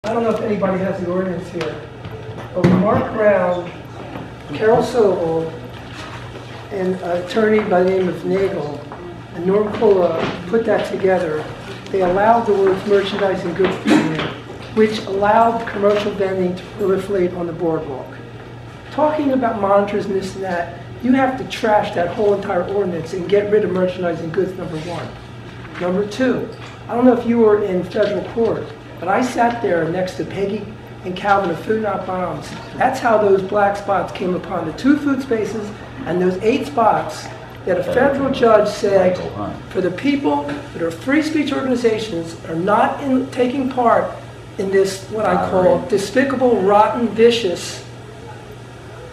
I don't know if anybody has the ordinance here, but Mark Brown, Carol Sobel, and an attorney by the name of Nagel, and Norm Cola put that together. They allowed the words merchandise and goods to be in, which allowed commercial vending to proliferate on the boardwalk. Talking about monitors and this and that, you have to trash that whole entire ordinance and get rid of merchandise and goods, number one. Number two, I don't know if you were in federal court, but I sat there next to Peggy and Calvin of Food Not Bombs. That's how those black spots came upon the 2 food spaces and those 8 spots that a federal judge said for the people that are free speech organizations are not taking part in this, what I call despicable, rotten, vicious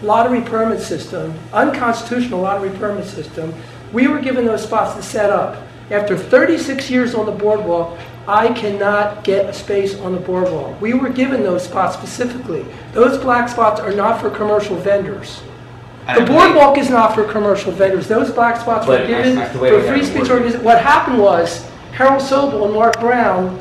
lottery permit system, unconstitutional lottery permit system. We were given those spots to set up. After 36 years on the boardwalk, I cannot get a space on the boardwalk. We were given those spots specifically. Those black spots are not for commercial vendors. The boardwalk is not for commercial vendors. Those black spots were given for free speech organizations. What happened was, Harold Sobel and Mark Brown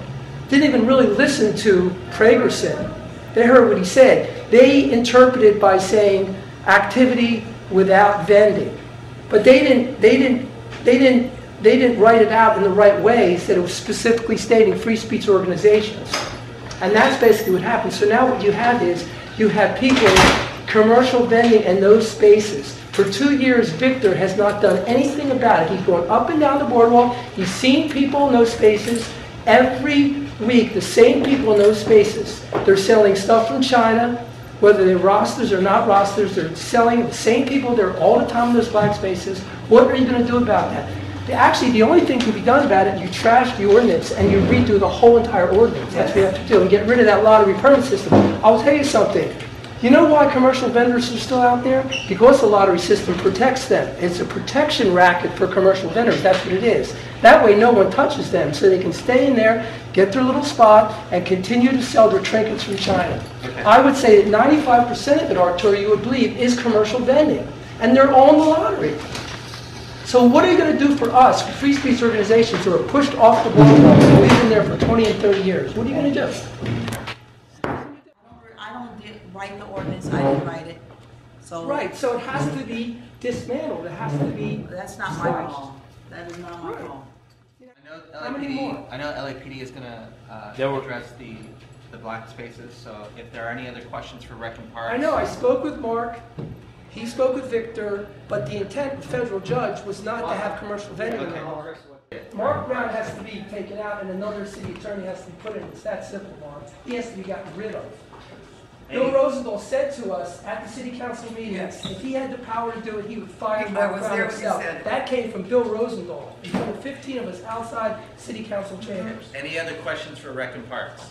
didn't even really listen to Pragerson. They heard what he said. They interpreted by saying activity without vending. But they didn't write it out in the right way, so it was specifically stating free speech organizations. And that's basically what happened. So now what you have is, you have people, commercial vending in those spaces. For 2 years, Victor has not done anything about it. He's going up and down the boardwalk. He's seen people in those spaces. Every week, the same people in those spaces. They're selling stuff from China, whether they're rosters or not rosters. They're selling the same people there all the time in those black spaces. What are you going to do about that? Actually, the only thing can be done about it, you trash the ordinance and you redo the whole entire ordinance. That's what you have to do, and get rid of that lottery permit system. I'll tell you something. You know why commercial vendors are still out there? Because the lottery system protects them. It's a protection racket for commercial vendors. That's what it is. That way no one touches them, so they can stay in there, get their little spot, and continue to sell their trinkets from China. Okay. I would say that 95% of it, Arturo, you would believe, is commercial vending. And they're all in the lottery. So what are you going to do for us, for free speech organizations who are pushed off the boardwalk and we've been there for 20 and 30 years? What are you going to do? I don't write the ordinance, I didn't write it. So right, so it has to be dismantled. It has to be That's not my call. That is not my call. I know LAPD is going to address the black spaces, so if there are any other questions for Rec and Parks. I know, I spoke with Mark. He spoke with Victor, but the intent of the federal judge was not to have commercial vending. Okay. Mark Brown has to be taken out and another city attorney has to be put in. It's that simple, Mark. He has to be gotten rid of. Bill Rosendahl said to us at the city council meeting, yes, if he had the power to do it, he would fire Mark Brown himself. That came from Bill Rosendahl. In front of 15 of us outside city council chambers. Any other questions for Rec and Parks?